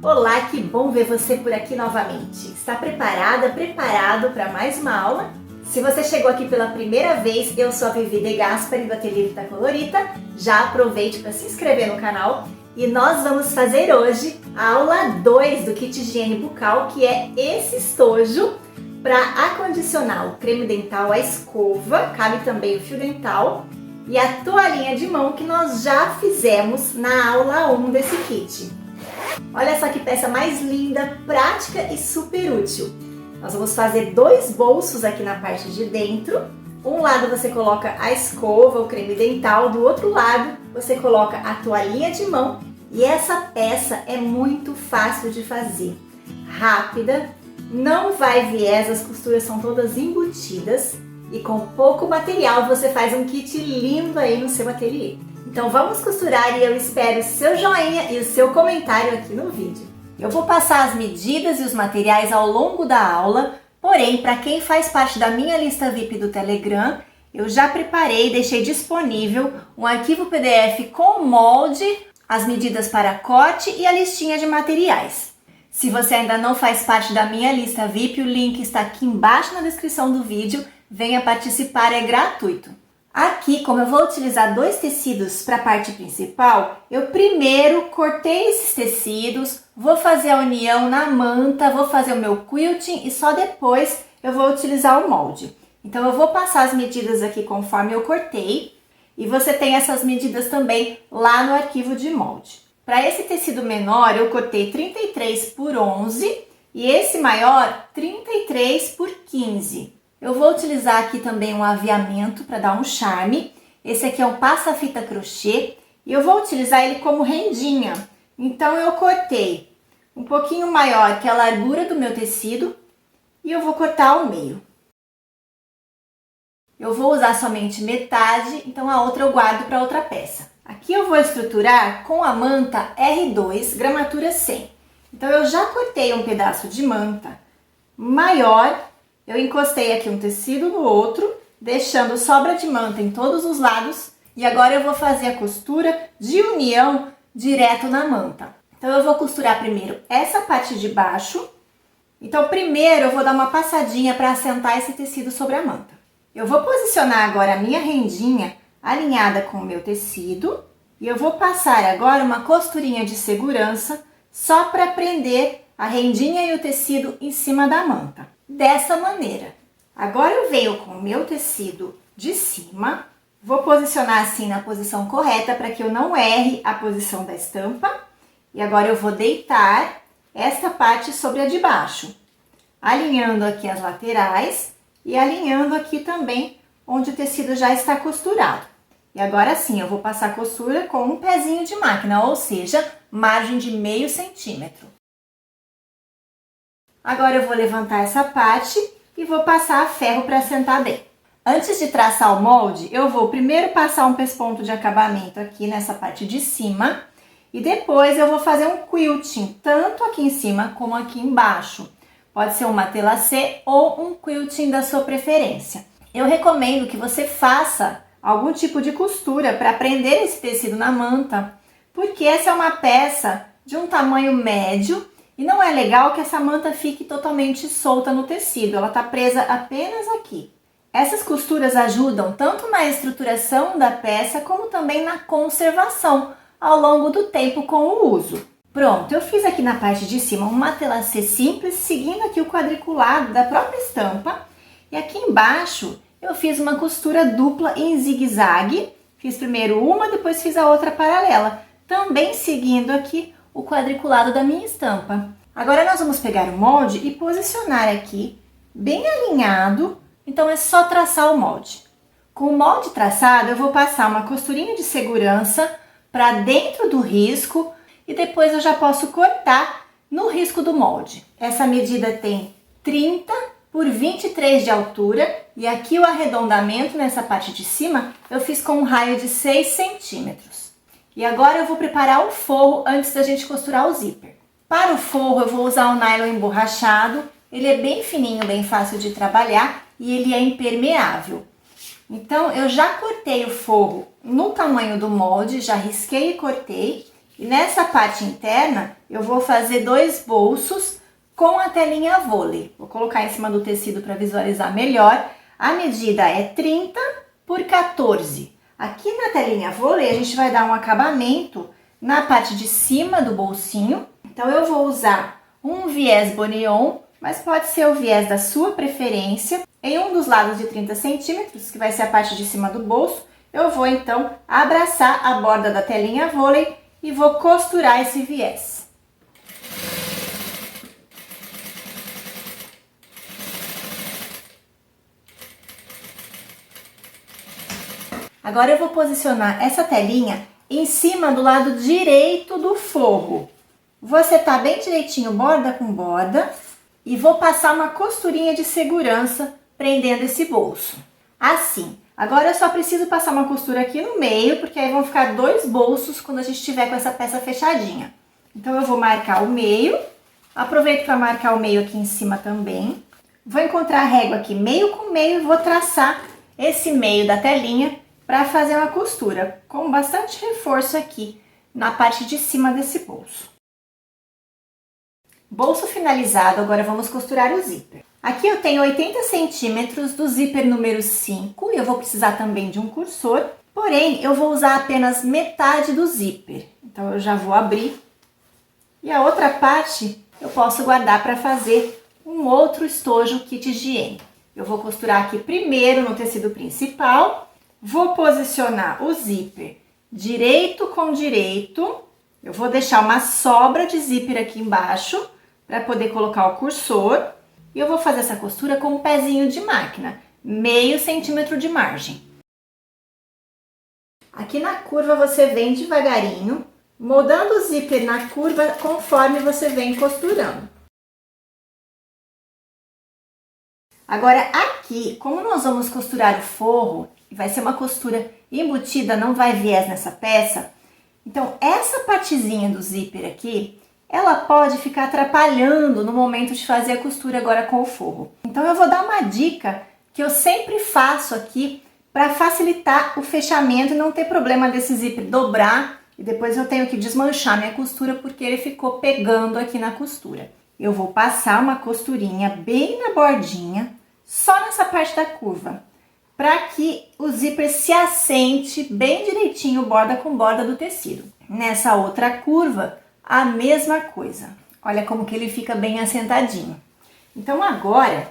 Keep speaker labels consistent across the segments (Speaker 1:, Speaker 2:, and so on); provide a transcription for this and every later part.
Speaker 1: Olá, que bom ver você por aqui novamente. Está preparada, preparado para mais uma aula? Se você chegou aqui pela primeira vez, eu sou a Vivi De Gasperi do Ateliê Vita Colorita. Já aproveite para se inscrever no canal e nós vamos fazer hoje a aula 2 do kit higiene bucal, que é esse estojo para acondicionar o creme dental, a escova, cabe também o fio dental e a toalhinha de mão que nós já fizemos na aula 1 desse kit. Olha só que peça mais linda, prática e super útil. Nós vamos fazer dois bolsos aqui na parte de dentro. Um lado você coloca a escova, o creme dental, do outro lado você coloca a toalhinha de mão. E essa peça é muito fácil de fazer, rápida, não vai viés, as costuras são todas embutidas e com pouco material você faz um kit lindo aí no seu ateliê. Então vamos costurar e eu espero o seu joinha e o seu comentário aqui no vídeo. Eu vou passar as medidas e os materiais ao longo da aula, porém, para quem faz parte da minha lista VIP do Telegram, eu já preparei e deixei disponível um arquivo PDF com o molde, as medidas para corte e a listinha de materiais. Se você ainda não faz parte da minha lista VIP, o link está aqui embaixo na descrição do vídeo, venha participar, é gratuito. Aqui, como eu vou utilizar dois tecidos para a parte principal, eu primeiro cortei esses tecidos, vou fazer a união na manta, vou fazer o meu quilting e só depois eu vou utilizar o molde. Então eu vou passar as medidas aqui conforme eu cortei e você tem essas medidas também lá no arquivo de molde. Para esse tecido menor eu cortei 33 por 11 e esse maior 33 por 15. Eu vou utilizar aqui também um aviamento para dar um charme. Esse aqui é um passa-fita crochê e eu vou utilizar ele como rendinha. Então eu cortei um pouquinho maior que a largura do meu tecido e eu vou cortar ao meio. Eu vou usar somente metade, então a outra eu guardo para outra peça. Aqui eu vou estruturar com a manta R2, gramatura 100. Então eu já cortei um pedaço de manta maior. Eu encostei aqui um tecido no outro, deixando sobra de manta em todos os lados. E agora eu vou fazer a costura de união direto na manta. Então eu vou costurar primeiro essa parte de baixo. Então primeiro eu vou dar uma passadinha para assentar esse tecido sobre a manta. Eu vou posicionar agora a minha rendinha alinhada com o meu tecido. E eu vou passar agora uma costurinha de segurança só para prender a rendinha e o tecido em cima da manta. Dessa maneira. Agora eu venho com o meu tecido de cima, vou posicionar assim na posição correta para que eu não erre a posição da estampa. E agora eu vou deitar esta parte sobre a de baixo, alinhando aqui as laterais e alinhando aqui também onde o tecido já está costurado. E agora sim eu vou passar a costura com um pezinho de máquina, ou seja, margem de meio centímetro. Agora eu vou levantar essa parte e vou passar a ferro para assentar bem. Antes de traçar o molde, eu vou primeiro passar um pesponto de acabamento aqui nessa parte de cima e depois eu vou fazer um quilting, tanto aqui em cima como aqui embaixo. Pode ser um matelassé ou um quilting da sua preferência. Eu recomendo que você faça algum tipo de costura para prender esse tecido na manta, porque essa é uma peça de um tamanho médio. E não é legal que essa manta fique totalmente solta no tecido, ela está presa apenas aqui. Essas costuras ajudam tanto na estruturação da peça, como também na conservação ao longo do tempo com o uso. Pronto, eu fiz aqui na parte de cima um matelassé simples, seguindo aqui o quadriculado da própria estampa. E aqui embaixo eu fiz uma costura dupla em zigue-zague, fiz primeiro uma, depois fiz a outra paralela, também seguindo aqui o quadriculado da minha estampa. Agora nós vamos pegar o molde e posicionar aqui bem alinhado, então é só traçar o molde. Com o molde traçado eu vou passar uma costurinha de segurança para dentro do risco e depois eu já posso cortar no risco do molde. Essa medida tem 30 por 23 de altura e aqui o arredondamento nessa parte de cima eu fiz com um raio de 6 centímetros. E agora eu vou preparar o forro antes da gente costurar o zíper. Para o forro eu vou usar um nylon emborrachado, ele é bem fininho, bem fácil de trabalhar e ele é impermeável. Então eu já cortei o forro no tamanho do molde, já risquei e cortei. E nessa parte interna, eu vou fazer 2 bolsos com a telinha vôlei. Vou colocar em cima do tecido para visualizar melhor. A medida é 30 por 14. Aqui na telinha vôlei, a gente vai dar um acabamento na parte de cima do bolsinho. Então, eu vou usar um viés boneon, mas pode ser o viés da sua preferência. Em um dos lados de 30 centímetros, que vai ser a parte de cima do bolso, eu vou então abraçar a borda da telinha vôlei e vou costurar esse viés. Agora eu vou posicionar essa telinha em cima do lado direito do forro. Vou acertar bem direitinho borda com borda e vou passar uma costurinha de segurança prendendo esse bolso. Assim. Agora eu só preciso passar uma costura aqui no meio, porque aí vão ficar 2 bolsos quando a gente estiver com essa peça fechadinha. Então eu vou marcar o meio, aproveito para marcar o meio aqui em cima também. Vou encontrar a régua aqui meio com meio e vou traçar esse meio da telinha para fazer uma costura com bastante reforço aqui na parte de cima desse bolso. Bolso finalizado, agora vamos costurar o zíper. Aqui eu tenho 80 centímetros do zíper número 5 e eu vou precisar também de um cursor, porém eu vou usar apenas metade do zíper. Então eu já vou abrir e a outra parte eu posso guardar para fazer um outro estojo kit higiene. Eu vou costurar aqui primeiro no tecido principal, vou posicionar o zíper direito com direito, eu vou deixar uma sobra de zíper aqui embaixo para poder colocar o cursor. E eu vou fazer essa costura com um pezinho de máquina, meio centímetro de margem. Aqui na curva você vem devagarinho, moldando o zíper na curva conforme você vem costurando. Agora aqui, como nós vamos costurar o forro, e vai ser uma costura embutida, não vai viés nessa peça, então essa partezinha do zíper aqui, ela pode ficar atrapalhando no momento de fazer a costura agora com o forro. Então eu vou dar uma dica que eu sempre faço aqui para facilitar o fechamento e não ter problema desse zíper dobrar e depois eu tenho que desmanchar minha costura porque ele ficou pegando aqui na costura. Eu vou passar uma costurinha bem na bordinha, só nessa parte da curva, para que o zíper se assente bem direitinho borda com borda do tecido. Nessa outra curva, a mesma coisa. Olha como que ele fica bem assentadinho. Então agora,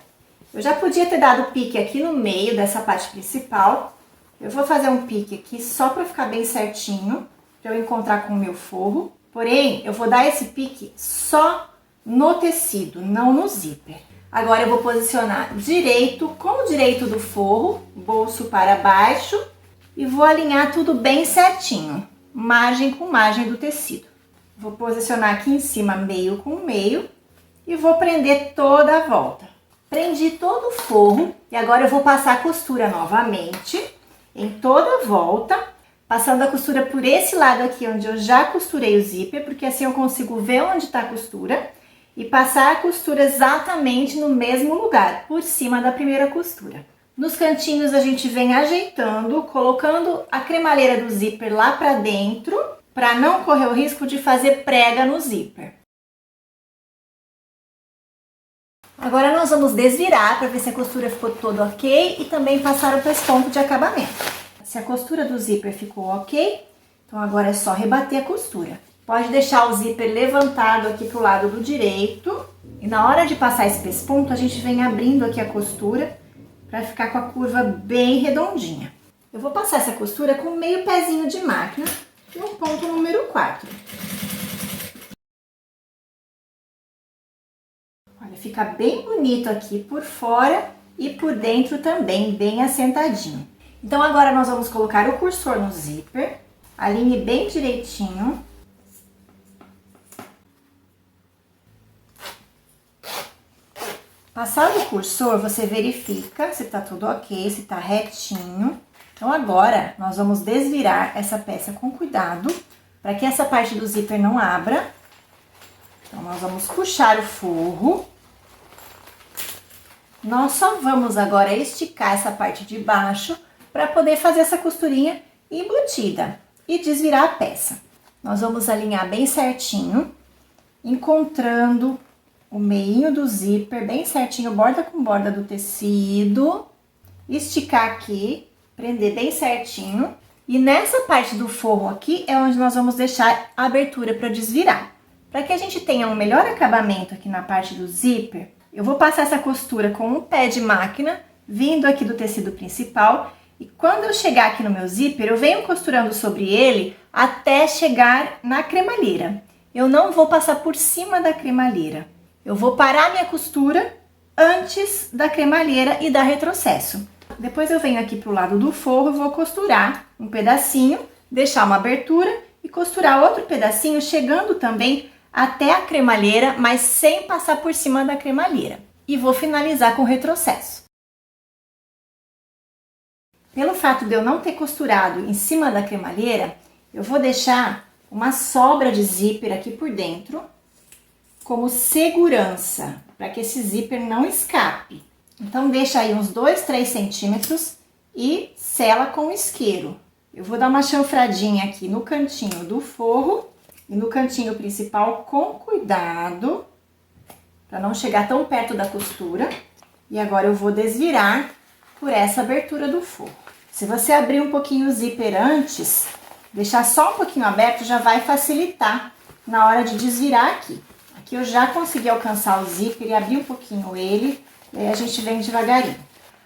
Speaker 1: eu já podia ter dado pique aqui no meio dessa parte principal. Eu vou fazer um pique aqui só para ficar bem certinho, para eu encontrar com o meu forro. Porém, eu vou dar esse pique só no tecido, não no zíper. Agora eu vou posicionar direito com o direito do forro, bolso para baixo, e vou alinhar tudo bem certinho, margem com margem do tecido. Vou posicionar aqui em cima meio com meio e vou prender toda a volta. Prendi todo o forro e agora eu vou passar a costura novamente em toda a volta, passando a costura por esse lado aqui onde eu já costurei o zíper, porque assim eu consigo ver onde está a costura e passar a costura exatamente no mesmo lugar, por cima da primeira costura. Nos cantinhos a gente vem ajeitando, colocando a cremalheira do zíper lá para dentro, para não correr o risco de fazer prega no zíper. Agora nós vamos desvirar para ver se a costura ficou toda ok e também passar o pesponto de acabamento. Se a costura do zíper ficou ok, então agora é só rebater a costura. Pode deixar o zíper levantado aqui pro lado do direito e na hora de passar esse pesponto a gente vem abrindo aqui a costura para ficar com a curva bem redondinha. Eu vou passar essa costura com meio pezinho de máquina no ponto número 4. Olha, fica bem bonito aqui por fora e por dentro também, bem assentadinho. Então agora nós vamos colocar o cursor no zíper, alinhe bem direitinho. Passado o cursor, você verifica se tá tudo ok, se tá retinho. Então agora nós vamos desvirar essa peça com cuidado, para que essa parte do zíper não abra. Então nós vamos puxar o forro. Nós só vamos agora esticar essa parte de baixo para poder fazer essa costurinha embutida e desvirar a peça. nós vamos alinhar bem certinho, encontrando o meinho do zíper bem certinho, borda com borda do tecido, esticar aqui, prender bem certinho. E nessa parte do forro aqui é onde nós vamos deixar a abertura para desvirar. Para que a gente tenha um melhor acabamento aqui na parte do zíper, eu vou passar essa costura com um pé de máquina, vindo aqui do tecido principal. E quando eu chegar aqui no meu zíper, eu venho costurando sobre ele até chegar na cremalheira. Eu não vou passar por cima da cremalheira. Eu vou parar minha costura antes da cremalheira e dar retrocesso. Depois eu venho aqui pro lado do forro e vou costurar um pedacinho, deixar uma abertura e costurar outro pedacinho, chegando também até a cremalheira, mas sem passar por cima da cremalheira. E vou finalizar com retrocesso. Pelo fato de eu não ter costurado em cima da cremalheira, eu vou deixar uma sobra de zíper aqui por dentro, como segurança, para que esse zíper não escape. Então, deixa aí uns 2, 3 centímetros e sela com isqueiro. Eu vou dar uma chanfradinha aqui no cantinho do forro e no cantinho principal com cuidado, para não chegar tão perto da costura. E agora eu vou desvirar por essa abertura do forro. Se você abrir um pouquinho o zíper antes, deixar só um pouquinho aberto, já vai facilitar na hora de desvirar aqui. Aqui eu já consegui alcançar o zíper e abrir um pouquinho ele, e aí a gente vem devagarinho.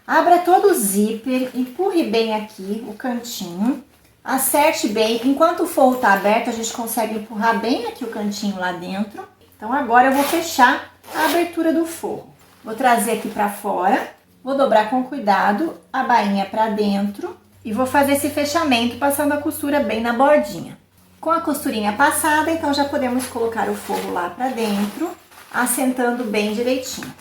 Speaker 1: Abra todo o zíper, empurre bem aqui o cantinho, acerte bem. Enquanto o forro tá aberto, a gente consegue empurrar bem aqui o cantinho lá dentro. Então agora eu vou fechar a abertura do forro. Vou trazer aqui pra fora, vou dobrar com cuidado a bainha pra dentro e vou fazer esse fechamento passando a costura bem na bordinha. Com a costurinha passada, então já podemos colocar o forro lá pra dentro, assentando bem direitinho.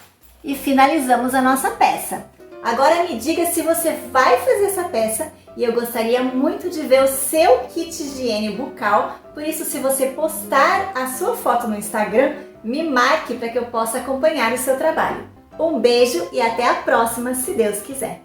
Speaker 1: E finalizamos a nossa peça. Agora me diga se você vai fazer essa peça e eu gostaria muito de ver o seu kit de higiene bucal. Por isso, se você postar a sua foto no Instagram, me marque para que eu possa acompanhar o seu trabalho. Um beijo e até a próxima, se Deus quiser!